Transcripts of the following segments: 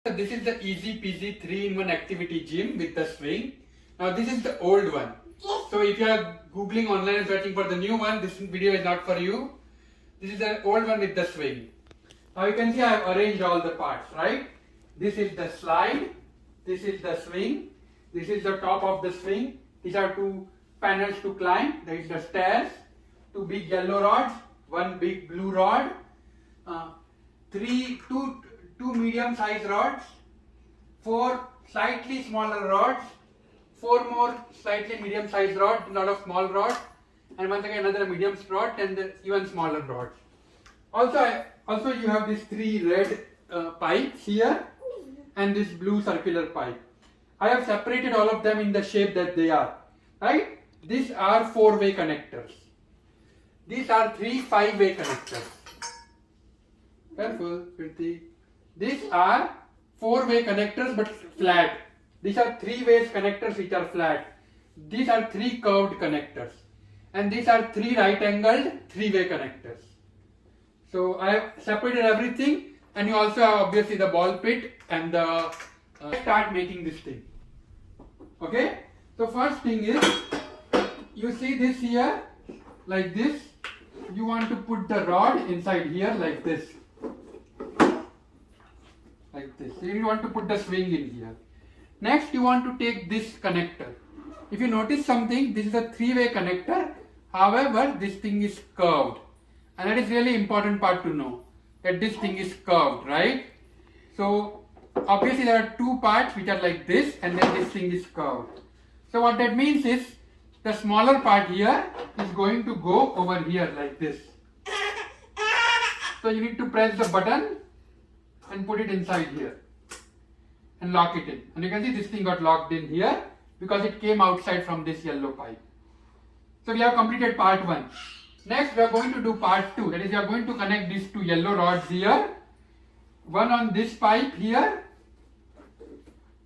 So this is the easy peasy 3-in-1 activity gym with the swing. Now this is the old one. So if you are googling online and searching for the new one, this video is not for you. This is the old one with the swing. Now you can see I have arranged all the parts, right? This is the slide, this is the swing, this is the top of the swing. These are two panels to climb. There is the stairs, two big yellow rods, one big blue rod, two medium-sized rods, four slightly smaller rods, four more slightly medium-sized rods, a lot of small rods, and once again another medium rod and even smaller rods. Also you have these three red pipes here and this blue circular pipe. I have separated all of them in the shape that they are. Right? These are four-way connectors. These are three five-way connectors. Careful, Priti. These are four-way connectors but flat. These are three-way connectors which are flat. These are three curved connectors. And these are three right-angled three-way connectors. So I have separated everything, and you also have obviously the ball pit and the start making this thing. Okay? So first thing is, you see this here, like this. You want to put the rod inside here like this. Like this. So you want to put the swing in here. Next you want to take this connector. If you notice something, this is a three-way connector. However, this thing is curved. And that is really important part to know, that this thing is curved, right? So obviously there are two parts which are like this, and then this thing is curved. So what that means is, the smaller part here is going to go over here like this. So you need to press the button and put it inside here and lock it in. And you can see this thing got locked in here because it came outside from this yellow pipe. So we have completed part 1. Next we are going to do part 2. That is, we are going to connect these two yellow rods here. One on this pipe here.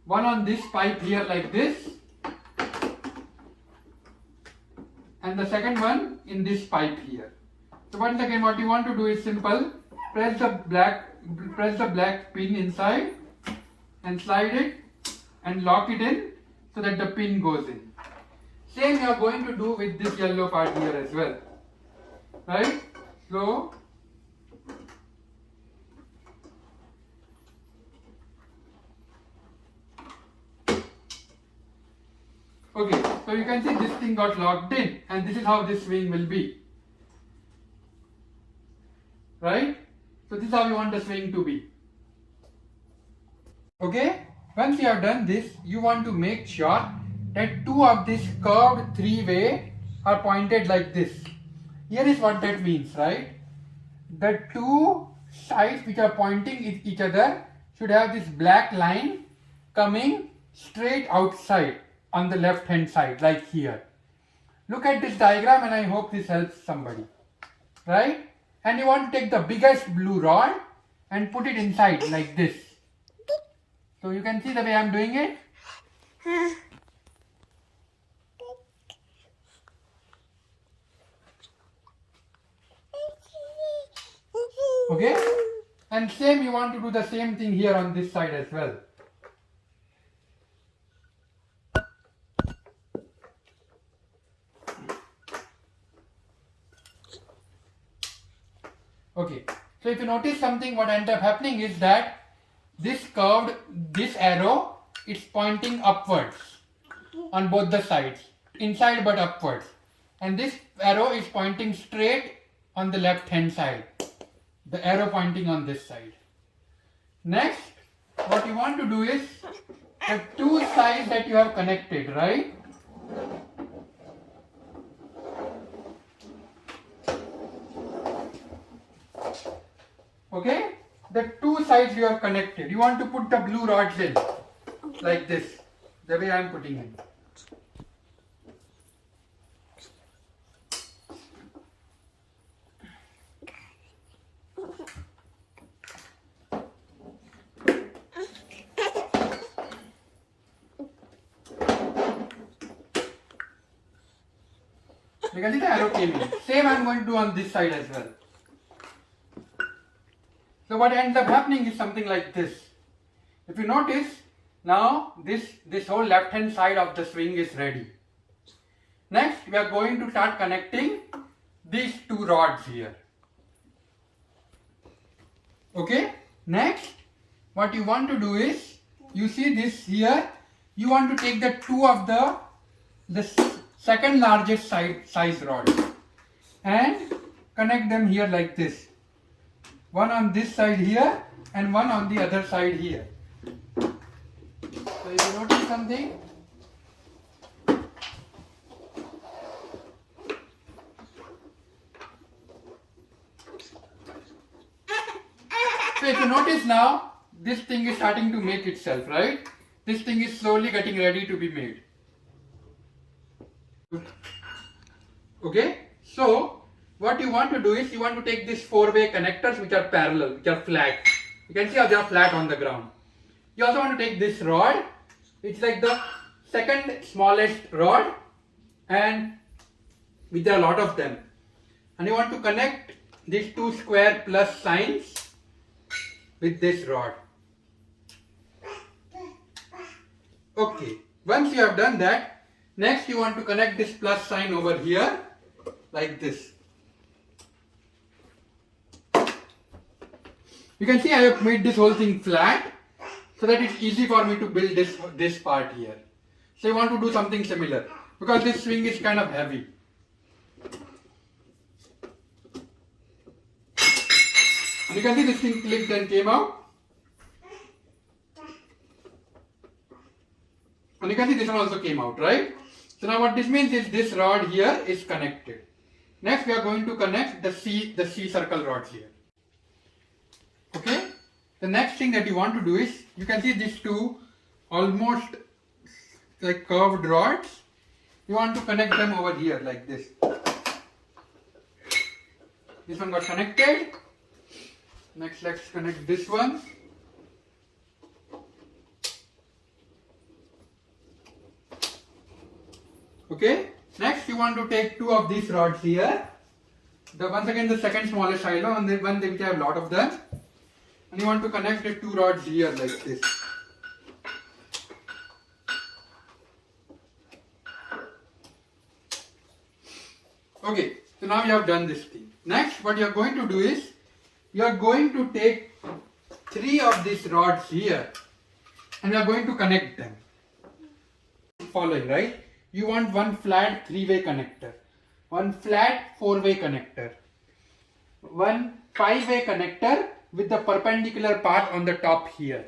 One on this pipe here like this. And the second one in this pipe here. So once again what you want to do is simple. Press the black pin inside and slide it and lock it in so that the pin goes in. Same you are going to do with this yellow part here as well. Right? So okay, so you can see this thing got locked in, and this is how this swing will be. Right? So this is how you want the swing to be. Okay? Once you have done this, you want to make sure that two of these curved three-way are pointed like this. Here is what that means, right? The two sides which are pointing at each other should have this black line coming straight outside on the left hand side, like here. Look at this diagram and I hope this helps somebody. Right? And you want to take the biggest blue rod and put it inside like this. So you can see the way I am doing it. Okay? And same, you want to do the same thing here on this side as well. Okay, so if you notice something, what ends up happening is that this arrow, it's pointing upwards on both the sides, inside but upwards. And this arrow is pointing straight on the left hand side, the arrow pointing on this side. Next, what you want to do is, the two sides that you have connected, right? Okay, the two sides you have connected. You want to put the blue rods in like this, the way I am putting in. You can see the arrow came in. Same I am going to do on this side as well. So what ends up happening is something like this. If you notice, now this whole left hand side of the swing is ready. Next, we are going to start connecting these two rods here. Okay. Next, what you want to do is, you see this here, you want to take the two of the second largest size rod and connect them here like this. One on this side here and one on the other side here. So if you notice something, so if you notice now, this thing is starting to make itself, right? This thing is slowly getting ready to be made. Okay, so what you want to do is, you want to take these four-way connectors which are parallel, which are flat. You can see how they are flat on the ground. You also want to take this rod, it's like the second smallest rod, and with a lot of them. And you want to connect these two square plus signs with this rod. Okay, once you have done that, next you want to connect this plus sign over here like this. You can see I have made this whole thing flat so that it's easy for me to build this part here. So you want to do something similar because this swing is kind of heavy. And you can see this thing clicked and came out. And you can see this one also came out, right? So now what this means is this rod here is connected. Next we are going to connect the C circle rods here. Okay. The next thing that you want to do is, you can see these two almost like curved rods. You want to connect them over here like this. This one got connected. Next let's connect this one. Okay. Next you want to take two of these rods here. Once again the second smallest silo, and the one which I have a lot of them. And you want to connect the two rods here like this. Okay, so now you have done this thing. Next, what you are going to do is, you are going to take three of these rods here and you are going to connect them. Following, right? You want one flat three-way connector, one flat four-way connector, one five-way connector with the perpendicular part on the top here,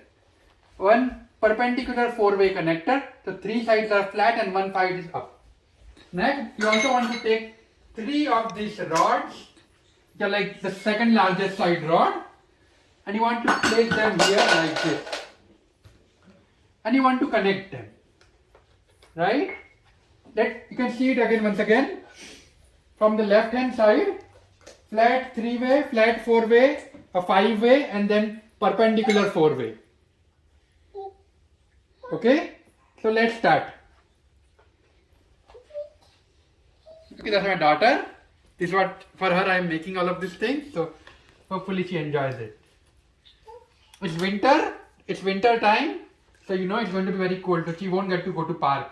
one perpendicular four-way connector, so three sides are flat and one side is up. Next, you also want to take three of these rods, which are like the second largest side rod, and you want to place them here like this, and you want to connect them, right? You can see it again once again. From the left hand side, flat three-way, flat four-way, a five-way, and then perpendicular four-way. Okay, so let's start. Okay, that's my daughter. This is what, for her I am making all of these things, so hopefully she enjoys it. It's winter time, so you know it's going to be very cold, so she won't get to go to park.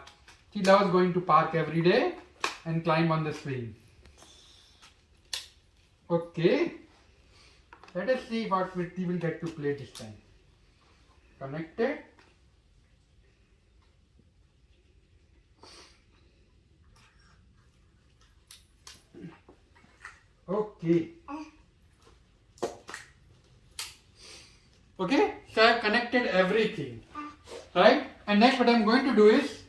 She loves going to park every day and climb on the swing. Okay, let us see what we will get to play this time. Connected. Okay. Okay, so I have connected everything, right? And next what I am going to do is,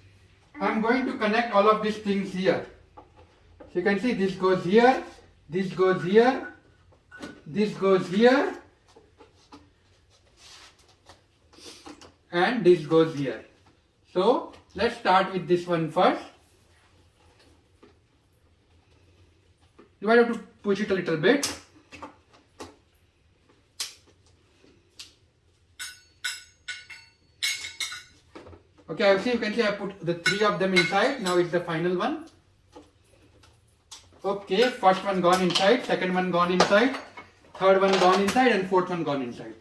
I am going to connect all of these things here. So you can see this goes here, this goes here, this goes here, and this goes here. So let's start with this one first. You might have to push it a little bit. Okay, I see, you can see I put the three of them inside. Now it's the final one. Okay, first one gone inside, second one gone inside, third one gone inside, and fourth one gone inside.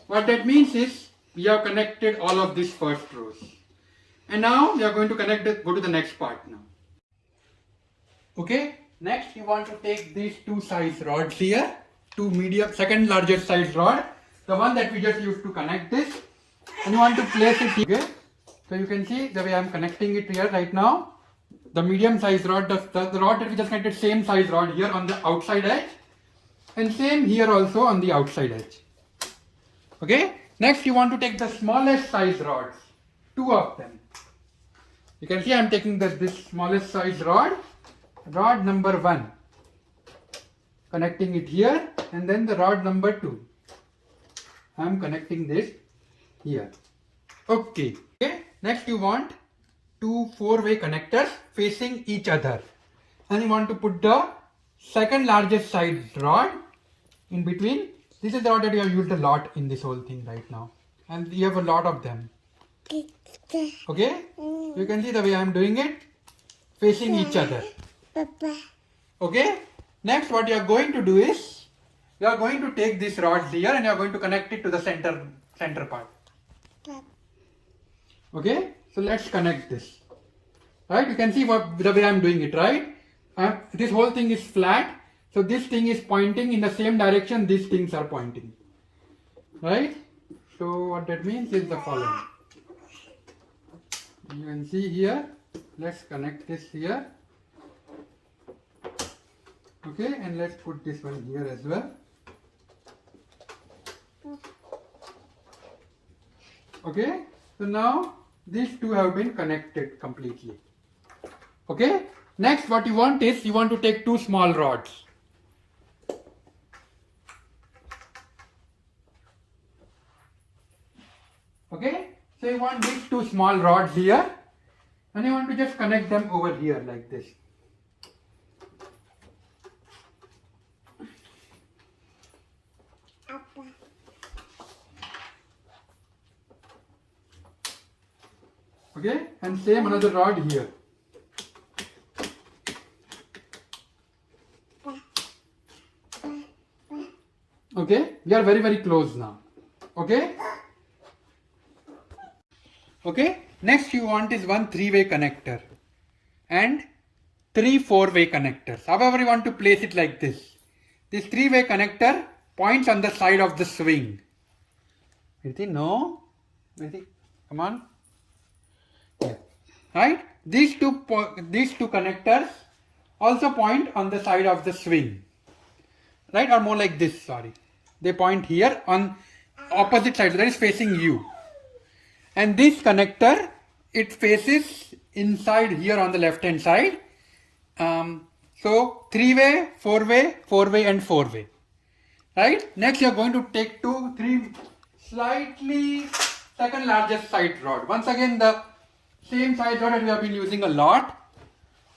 What that means is, We have connected all of these first rows. And now we are going to go to the next part now. Okay, next you want to take these two size rods here, two medium, second largest size rod, the one that we just used to connect this, and you want to place it here. Okay? So you can see the way I am connecting it here right now. The medium size rod, the rod that we just connected, same size rod here on the outside edge, and same here also on the outside edge. Okay, next you want to take the smallest size rods, two of them. You can see I am taking this smallest size rod, rod number 1, connecting it here, and then the rod number 2. I am connecting this here. Okay. Okay. Next you want two 4-way connectors facing each other, and you want to put the second largest size rod in between. This is the rod that you have used a lot in this whole thing right now, and you have a lot of them. Okay, you can see the way I am doing it, facing each other. Okay, next what you are going to do is, you are going to take this rod here and you are going to connect it to the center part. Okay, so let's connect this. Right, you can see the way I am doing it, right? This whole thing is flat, so this thing is pointing in the same direction these things are pointing. Right? So what that means is the following. You can see here, let's connect this here. Okay, and let's put this one here as well. Okay, so now these two have been connected completely. Okay, next what you want is, you want to take two small rods. Okay, so you want these two small rods here, and you want to just connect them over here like this. Okay, and same another rod here. Okay, we are very close now. Okay. Okay, next you want is one 3-way connector and 3 4-way connectors. However, you want to place it like this. This 3-way connector points on the side of the swing. Virti, no. Virti, come on. Yeah. Right? These two connectors also point on the side of the swing. Right? Or more like this, sorry. They point here on opposite side, that is facing you. And this connector, it faces inside here on the left hand side. So 3-way, 4-way, 4-way and 4-way. Right? Next you are going to take 2, 3 slightly second largest side rod. Once again the same side rod that we have been using a lot.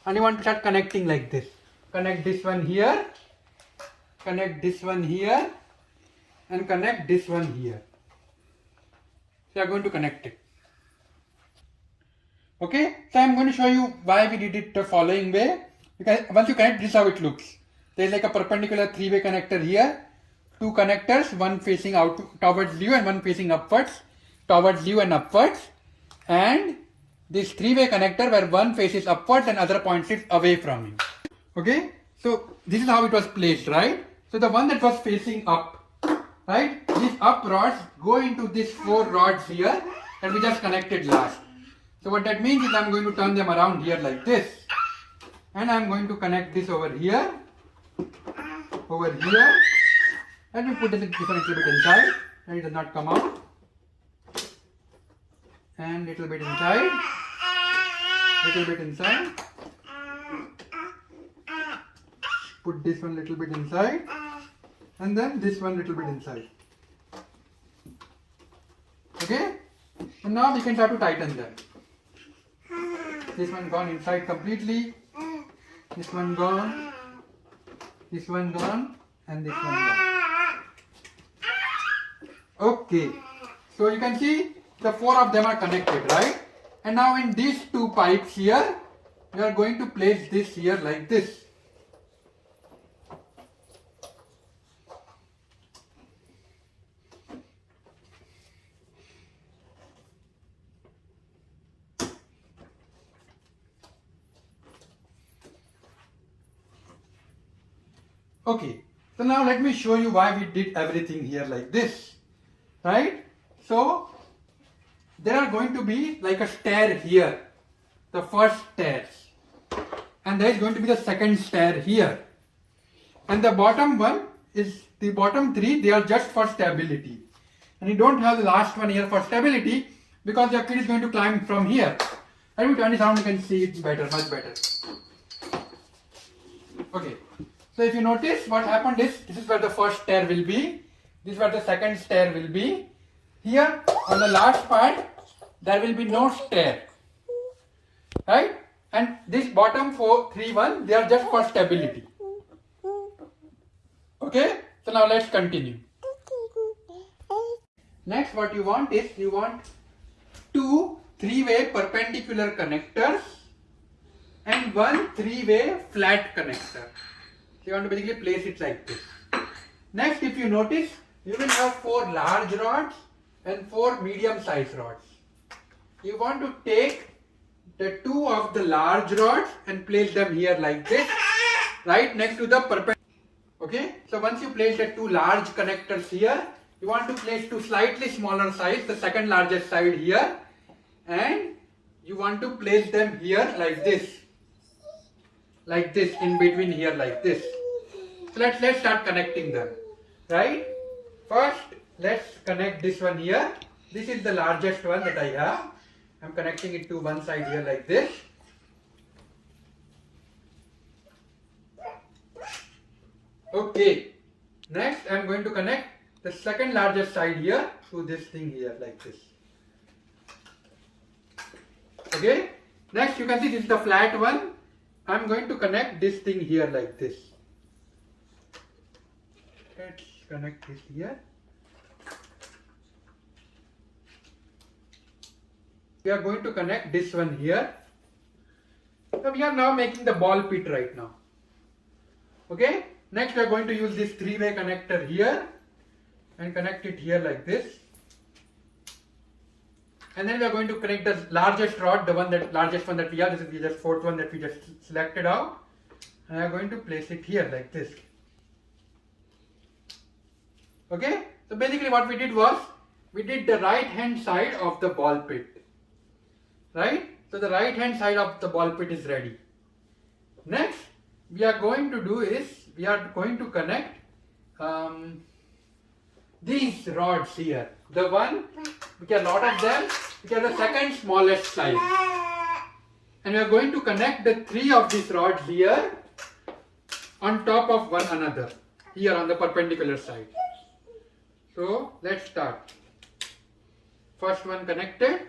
And you want to start connecting like this. Connect this one here. Connect this one here. And connect this one here. So you are going to connect it. Okay, so I am going to show you why we did it the following way. Because once you connect, this is how it looks. There is like a perpendicular 3-way connector here. Two connectors, one facing out towards you and one facing upwards, towards you and upwards. And this 3-way connector where one faces upwards and other points it away from you. Okay, so this is how it was placed, right? So the one that was facing up, right? These up rods go into these 4 rods here and we just connected last. So what that means is I am going to turn them around here like this. And I am going to connect this over here. Let me put this one a little bit inside. And it does not come out. And little bit inside. Little bit inside. Put this one little bit inside. And then this one little bit inside. Okay? And now we can start to tighten them. This one gone inside completely. This one gone. This one gone. And this one gone. Okay. So you can see the 4 of them are connected, right? And now in these 2 pipes here, we are going to place this here like this. Okay, so now let me show you why we did everything here like this, right? So there are going to be like a stair here, the first stairs, and there is going to be the second stair here, and the bottom one is the bottom three, they are just for stability, and you don't have the last one here for stability because your kid is going to climb from here. Let me turn this around, you can see it better, much better. Okay, so if you notice what happened is, this is where the first stair will be, this is where the second stair will be. Here on the last part there will be no stair, right? And this bottom 4, 3, 1, they are just for stability. Okay, so now let's continue. Next what you want is, you want two 3-way perpendicular connectors and one 3-way flat connector. So you want to basically place it like this. Next, if you notice, you will have 4 large rods and 4 medium sized rods. You want to take the 2 of the large rods and place them here like this, right next to the perpendicular. Okay, so once you place the 2 large connectors here, you want to place 2 slightly smaller size, the second largest side here, and you want to place them here like this in between here like this. So let's start connecting them, right? First let's connect this one here. This is the largest one that I have. I'm connecting it to one side here like this. Okay, next I'm going to connect the second largest side here to this thing here like this. Okay, next you can see this is the flat one. I'm going to connect this thing here like this. Let's connect this here. We are going to connect this one here. So we are now making the ball pit right now. Okay, next we are going to use this 3-way connector here and connect it here like this. And then we are going to connect the largest rod, the largest one that we have. This is the just 4th one that we just selected out. And I am going to place it here like this. Okay, so basically what we did was, we did the right hand side of the ball pit, right? So the right hand side of the ball pit is ready. Next we are going to do is, we are going to connect these rods here. The one, which are a lot of them, which are the second smallest size. And we are going to connect the 3 of these rods here on top of one another, here on the perpendicular side. So let's start. First one connected,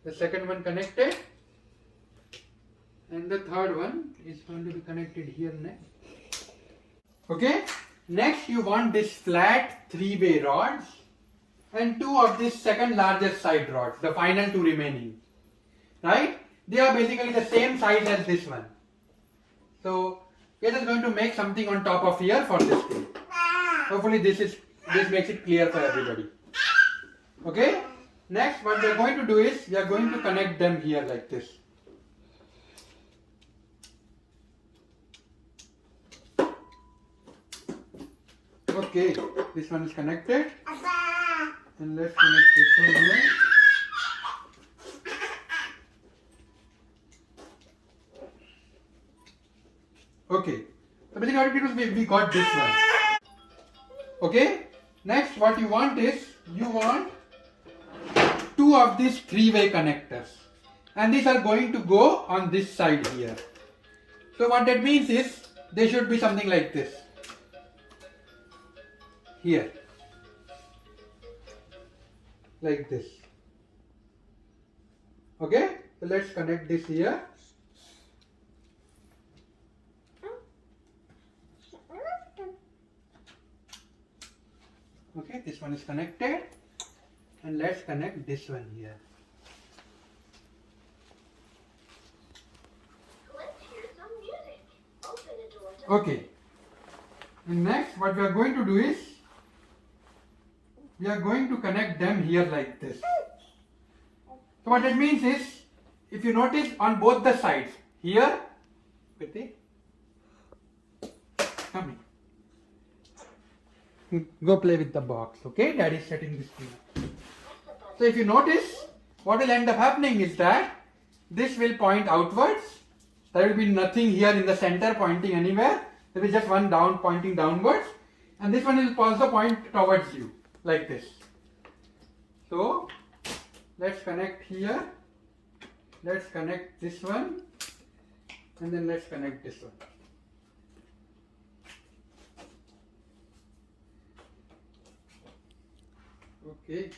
the second one connected, and the third one is going to be connected here next. Okay, next you want this flat 3-way rods and 2 of this second largest side rods, the final 2 remaining, right? They are basically the same size as this one. So we are just going to make something on top of here for this thing. Hopefully this makes it clear for everybody. Okay, next what we are going to do is, we are going to connect them here like this. Okay, this one is connected, and let's connect this one here. Okay, so basically what we did was, we got this one. Okay, next what you want is, you want 2 of these 3-way connectors, and these are going to go on this side here. So what that means is, they should be something like this here, like this. Okay, so let's connect this here. Okay, this one is connected, and let's connect this one here. Okay, and next what we are going to do is, we are going to connect them here like this. So what that means is, if you notice on both the sides here, Come here. Go play with the box, okay? Daddy is setting this thing up. So if you notice, what will end up happening is that this will point outwards. There will be nothing here in the center pointing anywhere. There is just one down pointing downwards. And this one will also point towards you, like this. So, let's connect here. Let's connect this one. And then let's connect this one. Okay.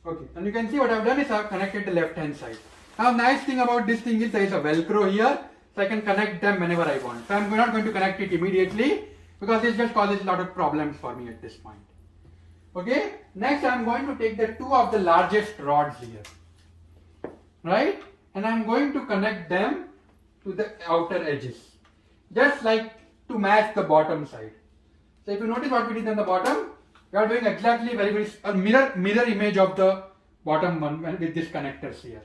Okay, and you can see what I've done is I've connected the left hand side. Now, nice thing about this thing is there is a Velcro here, so I can connect them whenever I want. So I'm not going to connect it immediately because it just causes a lot of problems for me at this point. Okay, next I'm going to take the two of the largest rods here, right? And I'm going to connect them to the outer edges, just like to match the bottom side. So if you notice what we did on the bottom, we are doing exactly a mirror image of the bottom one with these connectors here.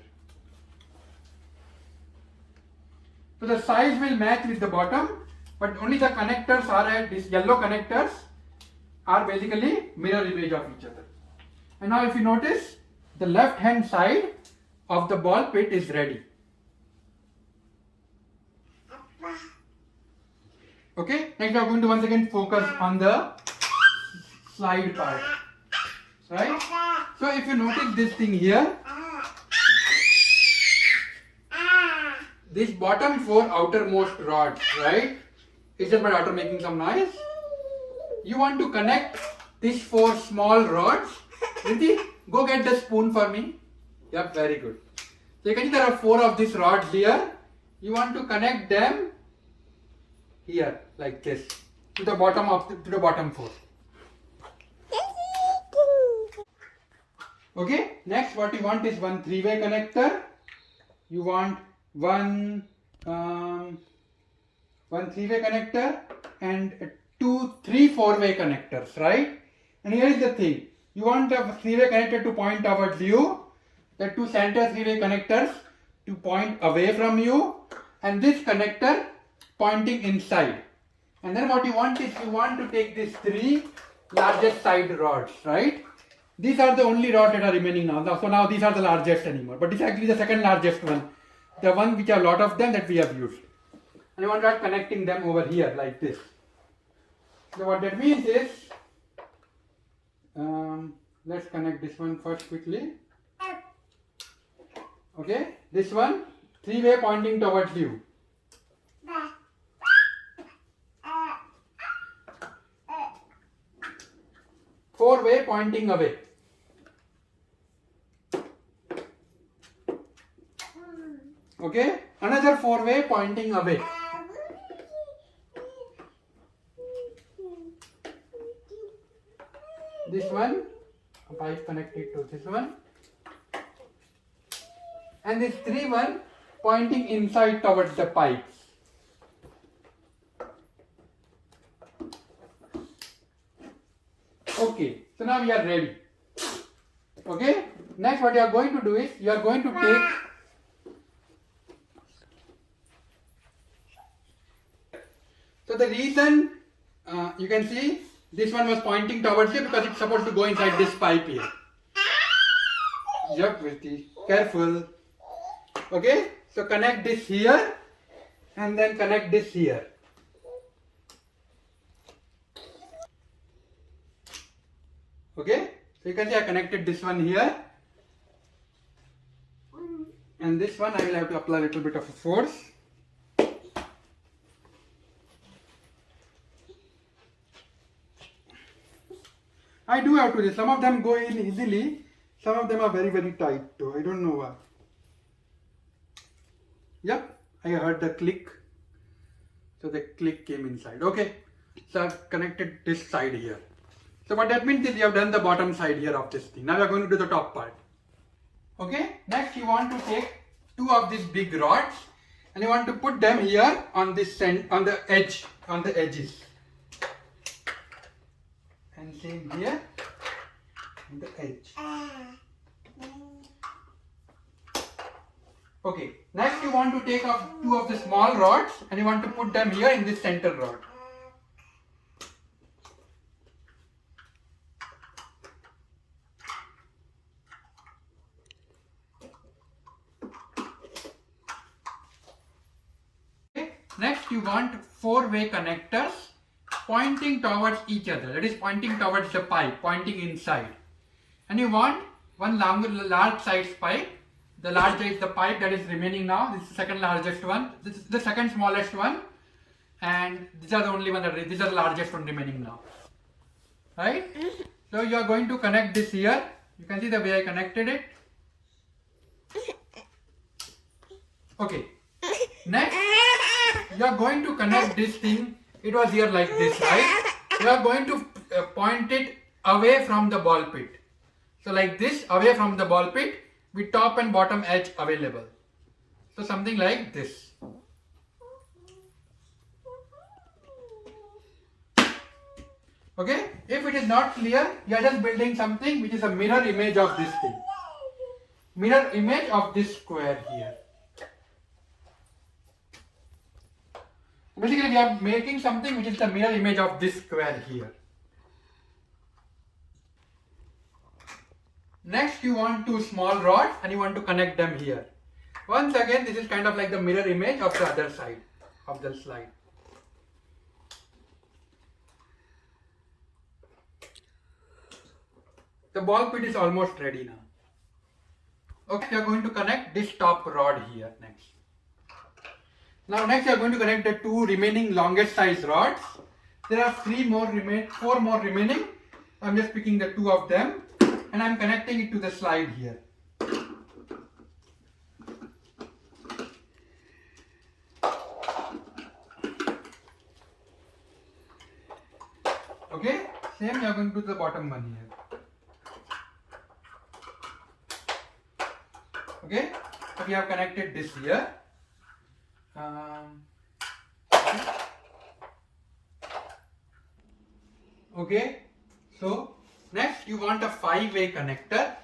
So the size will match with the bottom, but only the connectors are these yellow connectors are basically mirror image of each other. And now if you notice, the left hand side of the ball pit is ready. Okay, next we are going to once again focus on the slide part, right? So if you notice this thing here, this bottom four outermost rods, right? Is just my daughter making some noise? You want to connect these four small rods. Riti, go get the spoon for me. Yep, very good. So you can see there are four of these rods here. You want to connect them here, like this, to the bottom four. Okay, next what you want is one three-way connector. You want one three-way connector and three four-way connectors, right? And here is the thing, you want a three-way connector to point towards you, the two center three-way connectors to point away from you, and this connector pointing inside. And then what you want is you want to take these three largest side rods, right? These are the only rods that are remaining now. So now these are the largest anymore, but this is actually the second largest one, the one which are a lot of them that we have used. And you want to start connecting them over here like this. So what that means is, let's connect this one first quickly. Okay, this one, three-way pointing towards you. Four-way pointing away. Okay, another four-way pointing away. This one, a pipe connected to this one. And this three one pointing inside towards the pipes. Okay, so now we are ready. Okay, next what you are going to do is, you are going to take, so the reason you can see this one was pointing towards you because it's supposed to go inside this pipe here. Yep, Virti, careful. Okay, so connect this here and then connect this here. Okay, so you can see I connected this one here, and this one I will have to apply a little bit of a force. I do have to do this. Some of them go in easily, some of them are very tight too. I don't know why. Yep, I heard the click. So the click came inside. Okay, so I've connected this side here. So what that means is you have done the bottom side here of this thing. Now we are going to do the top part. Okay, next you want to take two of these big rods and you want to put them here on this on the edges. And same here on the edge. Okay, next you want to take off two of the small rods and you want to put them here in this center rod. Okay. Next you want four-way connectors pointing towards each other, that is pointing towards the pipe, pointing inside. And you want one large size pipe. The larger is the pipe that is remaining now. This is the second largest one. This is the second smallest one. And these are the only one that these are the largest one remaining now. Right? So you are going to connect this here. You can see the way I connected it. Okay. Next, you are going to connect this thing. It was here like this, right? You are going to point it away from the ball pit. So like this, away from the ball pit, with top and bottom edge available. So something like this. Okay, if it is not clear, you are just building something which is a mirror image of this thing. Mirror image of this square here. Basically, we are making something which is the mirror image of this square here. Next, you want two small rods and you want to connect them here. Once again, this is kind of like the mirror image of the other side of the slide. The ball pit is almost ready now. Okay, we are going to connect this top rod here next. Now next we are going to connect the two remaining longest size rods. There are four more remaining. I am just picking the two of them and I am connecting it to the slide here. Okay, same we are going to do the bottom one here. Okay, so we have connected this here. Okay, so next you want a 5-way connector.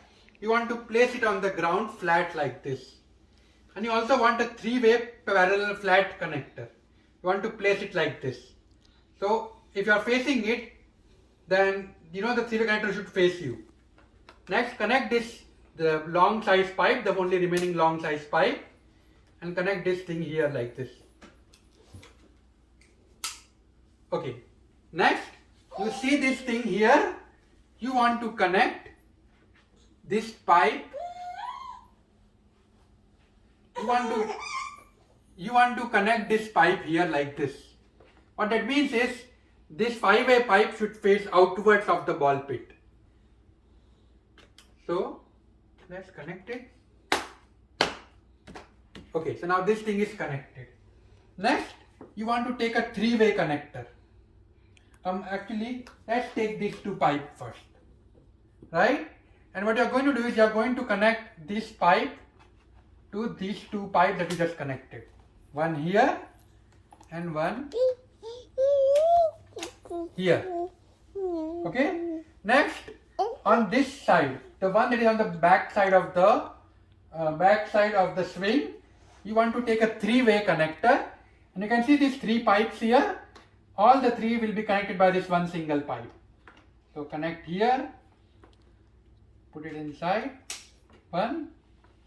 You want to place it on the ground flat like this. And you also want a 3-way parallel flat connector. You want to place it like this. So if you are facing it, then you know the 3-way connector should face you. Next, connect the long size pipe, the only remaining long size pipe, and connect this thing here like this. Okay, next you see this thing here. You want to connect this pipe. You want to connect this pipe here like this. What that means is this 5-way pipe should face outwards of the ball pit. So let's connect it. Okay, so now this thing is connected. Next, you want to take a 3-way connector. Actually, let's take these two pipes first. Right? And what you are going to do is you are going to connect this pipe to these two pipes that you just connected. One here and one here. Okay? Next, on this side, the one that is on the back side of the swing, you want to take a 3-way connector, and you can see these 3 pipes here. All the 3 will be connected by this one single pipe. So connect here, put it inside, one,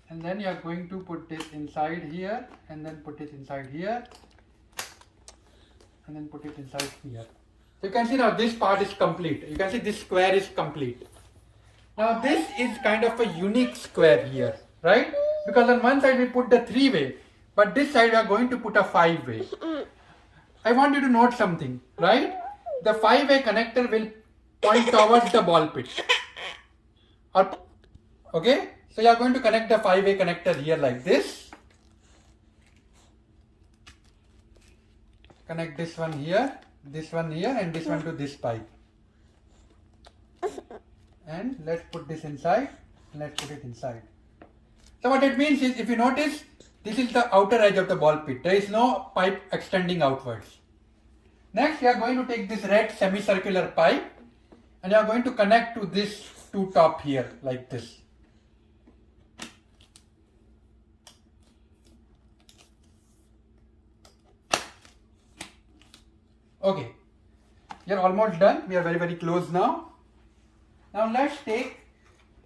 and then you are going to put this inside here, and then put it inside here, and then put it inside here. So you can see now this part is complete. You can see this square is complete. Now this is kind of a unique square here, right? Because on one side we put the 3-way, but this side we are going to put a 5-way. I want you to note something, right? The 5-way connector will point towards the ball pit. Okay, so you are going to connect the 5-way connector here like this. Connect this one here, and this one to this pipe. And let's put this inside, and let's put it inside. So what it means is, if you notice, this is the outer edge of the ball pit. There is no pipe extending outwards. Next, we are going to take this red semicircular pipe and you are going to connect to this two top here like this. Okay, we are almost done. We are very, very close now. Now let's take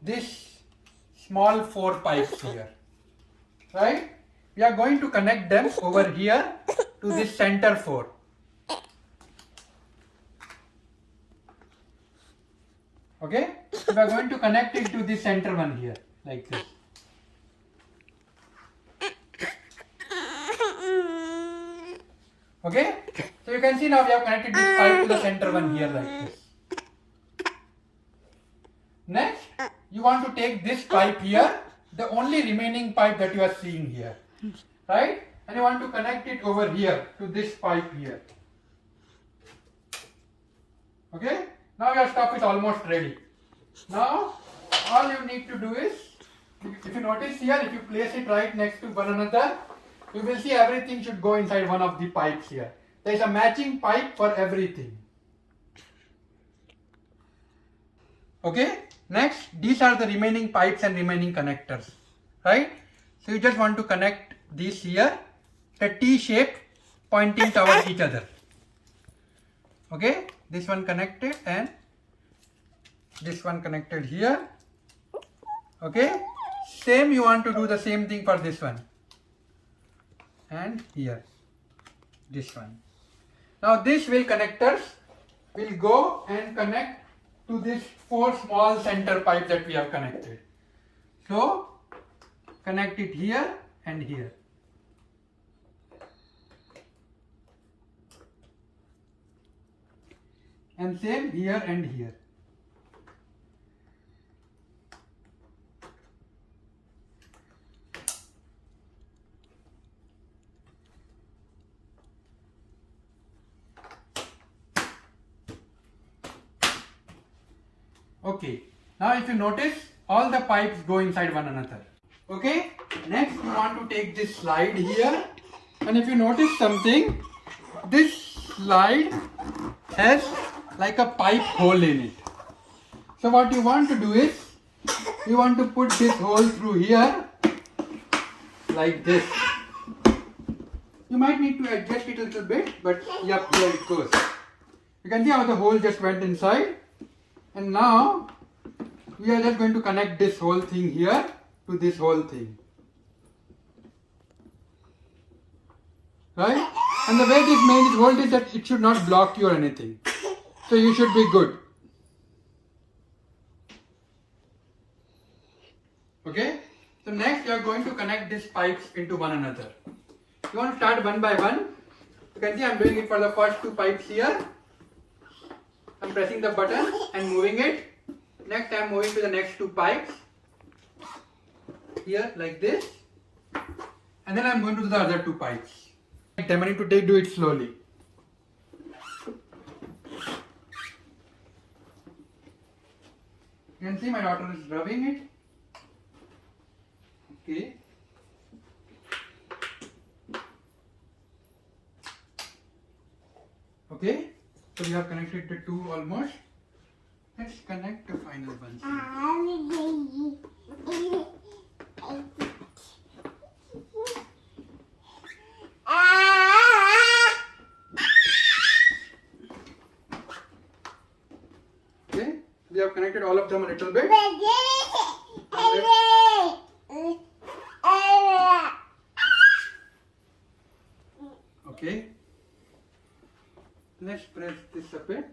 this small 4 pipes here, right? We are going to connect them over here to this center 4. Okay, so we are going to connect it to this center one here, like this. Okay, so you can see now we have connected this pipe to the center one here like this. Next, you want to take this pipe here, the only remaining pipe that you are seeing here, right? And you want to connect it over here to this pipe here. Okay, now your stuff is almost ready. Now, all you need to do is, if you notice here, if you place it right next to one another, you will see everything should go inside one of the pipes here. There is a matching pipe for everything. Okay, next, these are the remaining pipes and remaining connectors, right? So you just want to connect these here, the T shape pointing towards each other. Okay, this one connected and this one connected here. Okay, same you want to do the same thing for this one. And here, this one. Now this connectors will go and connect to these 4 small center pipes that we have connected. So connect it here and here. And same here and here. Okay, now if you notice, all the pipes go inside one another. Okay, next you want to take this slide here, and if you notice something, this slide has like a pipe hole in it. So what you want to do is, you want to put this hole through here, like this. You might need to adjust it a little bit, but yep, here it goes. You can see how the hole just went inside. And now, we are just going to connect this whole thing here to this whole thing. Right? And the way this main is held is that it should not block you or anything. So you should be good. Okay? So next, you are going to connect these pipes into one another. You want to start one by one. You can see I am doing it for the first 2 pipes here. I am pressing the button and moving it. Next I am moving to the next 2 pipes. Here like this. And then I am going to the other 2 pipes. I need to do it slowly. You can see my daughter is rubbing it. Okay. Okay. So we have connected the 2 almost. Let's connect the final one. Okay. We have connected all of them a little bit. Okay. Let's press this a bit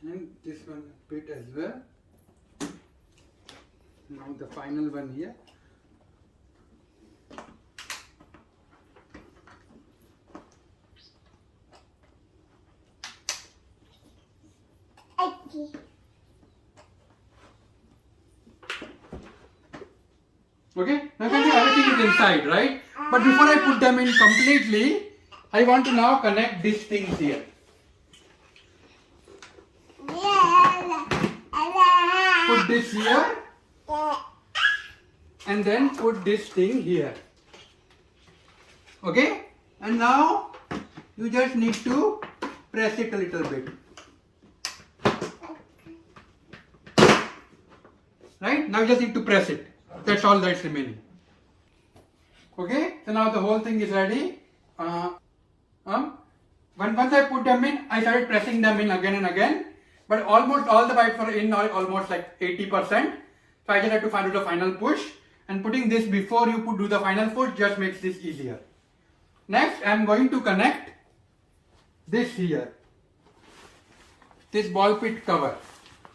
and this one a bit as well. Now the final one here. Okay, now you can see everything is inside, right? But before I put them in completely, I want to now connect these things here. Put this here and then put this thing here. Okay? And now you just need to press it a little bit. Right? Now you just need to press it. That's all that's remaining. Okay? So now the whole thing is ready. Once I put them in, I started pressing them in again and again. But almost all the pipes were in, almost like 80%. So I just had to do the final push. And putting this before you do the final push just makes this easier. Next, I am going to connect this here. This ball pit cover.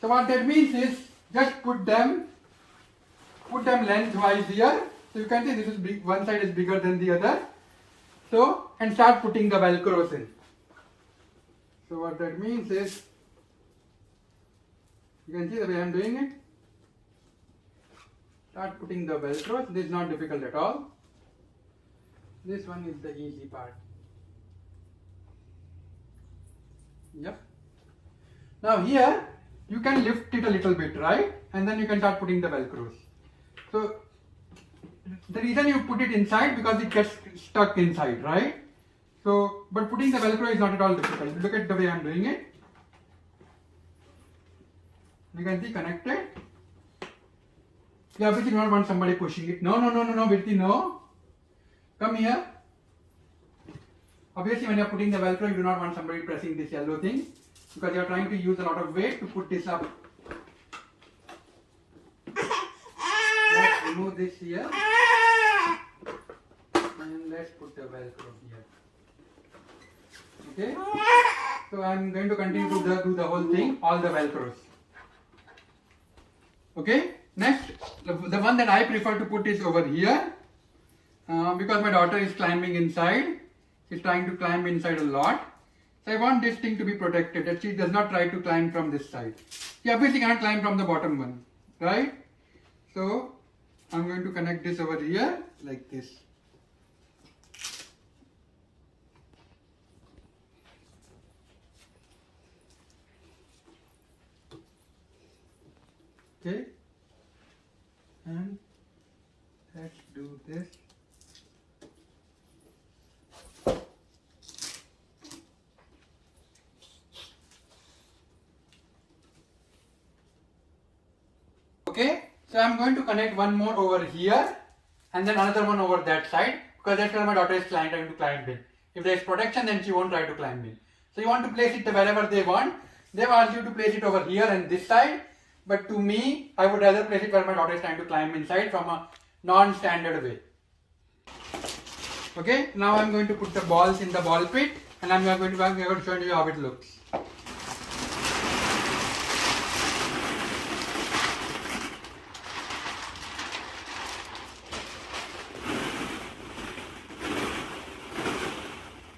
So what that means is just put them lengthwise here. So you can see this is big, one side is bigger than the other. So, and start putting the velcros in. So what that means is, you can see the way I am doing it. Start putting the velcros. This is not difficult at all. This one is the easy part. Yep. Now here, you can lift it a little bit, right? And then you can start putting the velcros. So, the reason you put it inside because it gets stuck inside, right? So, but putting the velcro is not at all difficult. Look at the way I am doing it. You can see connected. You obviously do not want somebody pushing it. No, Virti, no. Come here. Obviously, when you are putting the velcro, you do not want somebody pressing this yellow thing because you are trying to use a lot of weight to put this up. Let's remove this here. And let's put the velcro here. Okay? So I am going to continue to do the whole thing, all the velcros. Okay? Next, the one that I prefer to put is over here because my daughter is climbing inside. She's trying to climb inside a lot. So I want this thing to be protected, that she does not try to climb from this side. She obviously cannot climb from the bottom one, right? So I'm going to connect this over here like this. Okay, and let's do this. Okay, so I'm going to connect one more over here and then another one over that side because that's where my daughter is trying to climb in. If there is protection, then she won't try to climb in. So you want to place it wherever they want. They've asked you to place it over here and this side. But to me, I would rather place it where my daughter is trying to climb inside from a non-standard way. Okay, now I'm going to put the balls in the ball pit and I'm going to show you how it looks.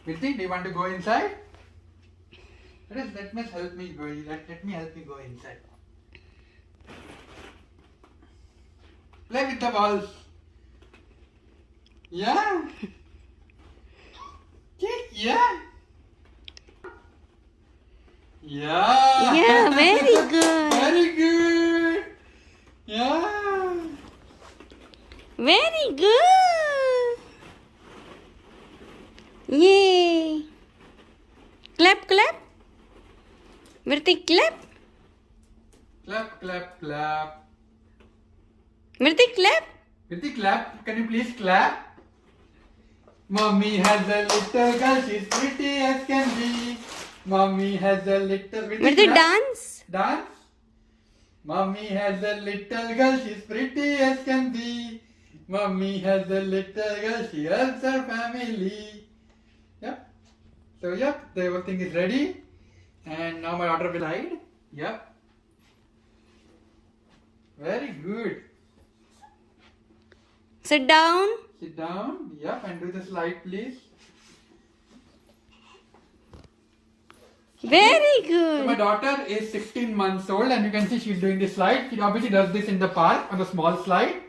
Virti, do you want to go inside? Let me help me go. Let me help you go inside. Play with the balls. Yeah. Yeah. Yeah. Yeah, very good. Very good. Yeah. Very good. Yay. Clap, clap. Virti, clap. Clap, clap, clap. Virti, clap. Virti, clap. Can you please clap? Mommy has a little girl, she's pretty as can be. Mommy has a little... Virti, dance. Dance. Mommy has a little girl, she's pretty as can be. Mommy has a little girl, she helps her family. Yep. So, yep, the whole thing is ready. And now my daughter will hide. Yep. Very good. Sit down. Sit down. Yep, and do the slide, please. Very So my good. daughter is 16 months old and you can see she's doing this slide. She obviously does this in the park on a small slide.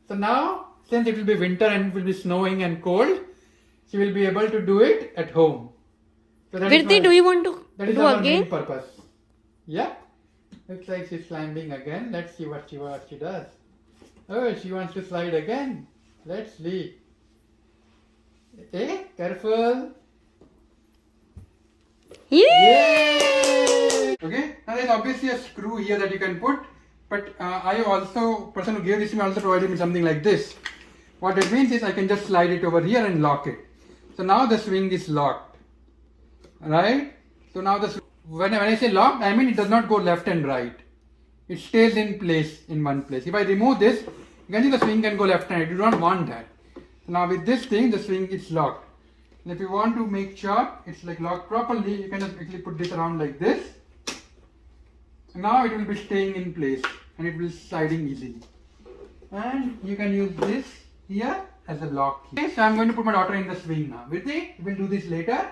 So now, since it will be winter and it will be snowing and cold, she will be able to do it at home. So that is Virti, do you want to that is do our main again? purpose. Yeah. Looks like she's climbing again. Let's see what she does. Oh, she wants to slide again. Let's see. Hey, careful. Yay! Okay, now there's obviously a screw here that you can put, but I also, person who gave this to me also provided me something like this. What it means is I can just slide it over here and lock it. So now the swing is locked. right? So now when I say locked, I mean it does not go left and right. It stays in place, in one place. If I remove this, you can see the swing can go left and right. You don't want that. So now with this thing, the swing is locked. And if you want to make sure it's like locked properly, you can just actually put this around like this. And now it will be staying in place and it will be sliding easily. And you can use this here as a lock. Okay, so I'm going to put my daughter in the swing now. Vritti, we'll do this later.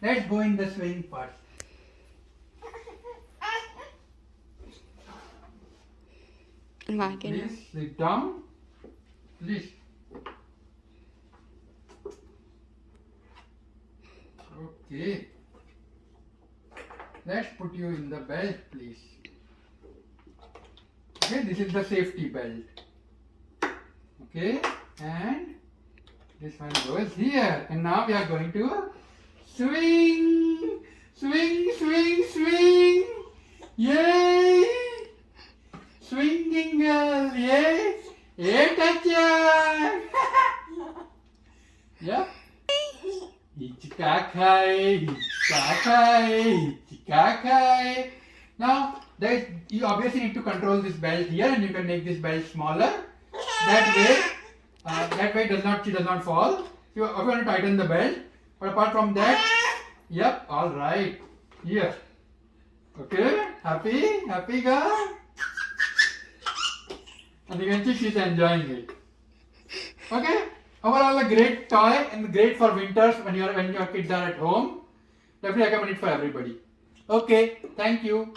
Let's go in the swing first. Wagon. Please sit down. Please. Okay. Let's put you in the belt, please. Okay, this is the safety belt. Okay, and this one goes here. And now we are going to swing, swing, swing, swing. Yay! Swinging girl, yay! Hey, toucher! Yeah. Ichikakai, ichikakai, ichikakai. Now, you obviously need to control this belt here, and you can make this belt smaller. That way, she does not fall. If you want to tighten the belt, but apart from that, yep, all right. Here. Okay, happy girl. And you can see she's enjoying it. Okay. Overall, a great toy and great for winters when your kids are at home. Definitely recommend it for everybody. Okay, thank you.